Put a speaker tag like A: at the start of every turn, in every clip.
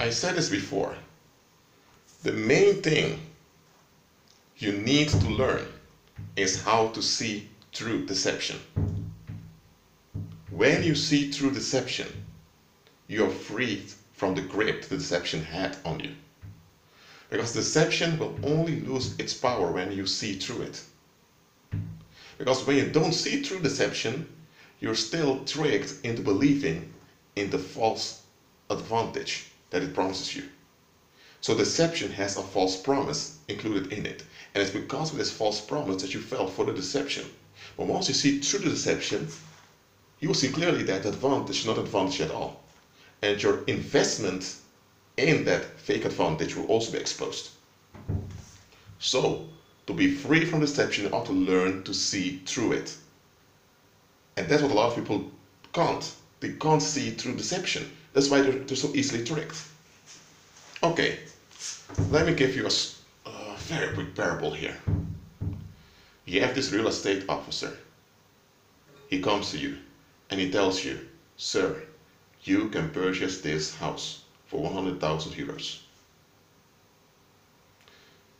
A: I said this before. The main thing you need to learn is how to see through deception. When you see through deception, you're freed from the grip the deception had on you. Because deception will only lose its power when you see through it. Because when you don't see through deception, you're still tricked into believing in the false advantage that it promises you. So deception has a false promise included in it. And it's because of this false promise that you fell for the deception. But once you see through the deception, you will see clearly that advantage is not advantage at all. And your investment in that fake advantage will also be exposed. So, to be free from deception, you ought to learn to see through it. And that's what a lot of people can't. They can't see through deception. That's why they're so easily tricked. Okay, let me give you a very quick parable here. You have this real estate officer. He comes to you and he tells you, "Sir, you can purchase this house for 100,000 euros.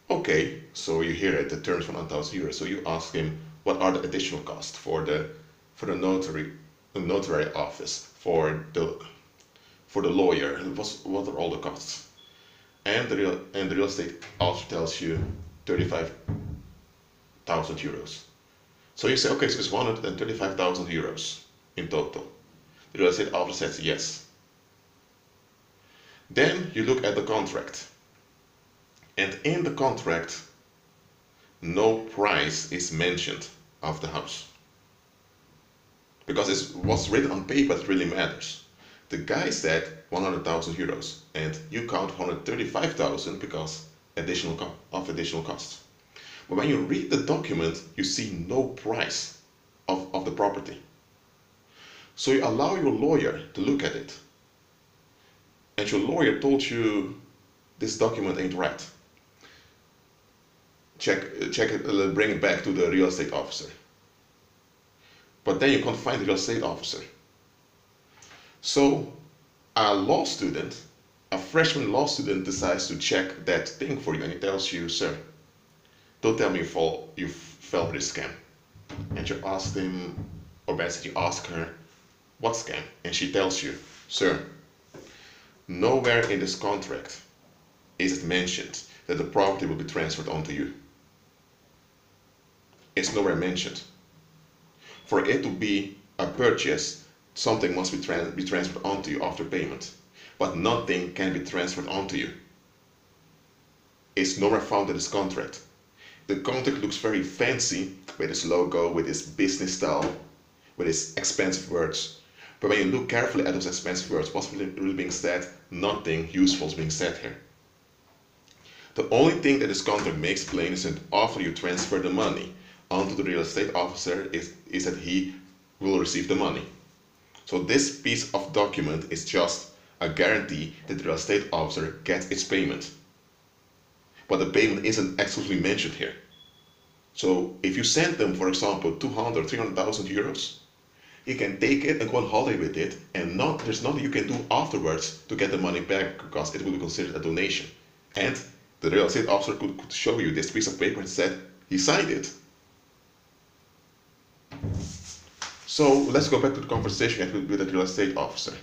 A: Okay, so you hear it, the terms 100,000 euros. So you ask him, what are the additional costs for the notary office, for the lawyer, what are all the costs? And the real estate officer tells you 35,000 euros. So you say, okay, so it's 135,000 euros in total. The real estate officer says yes. Then you look at the contract. And in the contract, no price is mentioned of the house. Because it's what's written on paper that really matters. The guy said 100,000 euros and you count 135,000 because additional costs. But when you read the document, you see no price of the property. So you allow your lawyer to look at it. And your lawyer told you this document ain't right. Check it, bring it back to the real estate officer. But then you can't find the real estate officer. So a freshman law student decides to check that thing for you and he tells you, "Sir, don't tell me you fell for this scam." And you ask him, or better, you ask her, "What scam?" And she tells you, "Sir, nowhere in this contract is it mentioned that the property will be transferred onto you. It's nowhere mentioned. For it to be a purchase, something must be transferred onto you after payment. But nothing can be transferred onto you. It's nowhere found in this contract. The contract looks very fancy with its logo, with its business style, with its expensive words. But when you look carefully at those expensive words, what's really being said? Nothing useful is being said here. The only thing that this contract makes plain is that after you transfer the money onto the real estate officer is that he will receive the money. So this piece of document is just a guarantee that the real estate officer gets its payment. But the payment isn't exclusively mentioned here. So if you send them, for example, 200, 300,000 euros, you can take it and go on holiday with it, and there's nothing you can do afterwards to get the money back because it will be considered a donation. And the real estate officer could show you this piece of paper and said he signed it. So let's go back to the conversation with the real estate officer.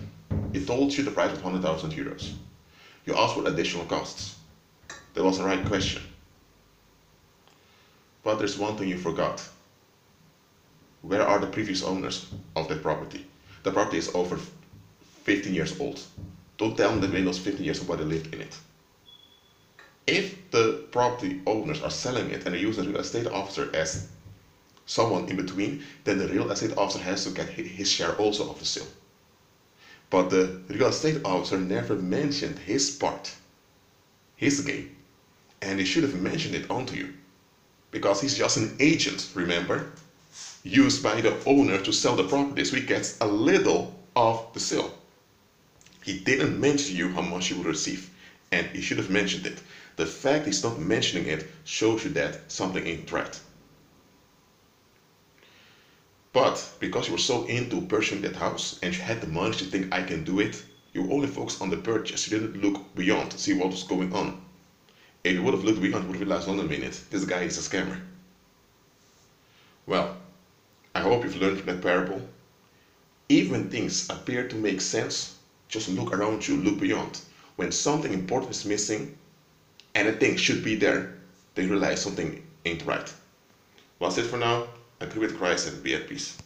A: He told you the price was 100,000 euros. You asked for additional costs. That was the right question. But there's one thing you forgot. Where are the previous owners of that property? The property is over 15 years old. Don't tell me that in those 15 years nobody lived in it. If the property owners are selling it and they use the real estate officer as someone in between, then the real estate officer has to get his share also of the sale. But the real estate officer never mentioned his part, his game, and he should have mentioned it onto you. Because he's just an agent, remember? Used by the owner to sell the property, so he gets a little of the sale. He didn't mention you how much you will receive, and he should have mentioned it. The fact he's not mentioning it shows you that something ain't right. But because you were so into purchasing that house and you had the money to think I can do it, You only focused on the purchase. You didn't look beyond to see what was going on. If you would have looked beyond, you would have realized, hold on a minute, this guy is a scammer. Well, I hope you've learned from that parable. Even when things appear to make sense, just look around you, look beyond. When something important is missing and a thing should be there, then you realize something ain't right. Well, that's it for now. Agree with Christ and be at peace.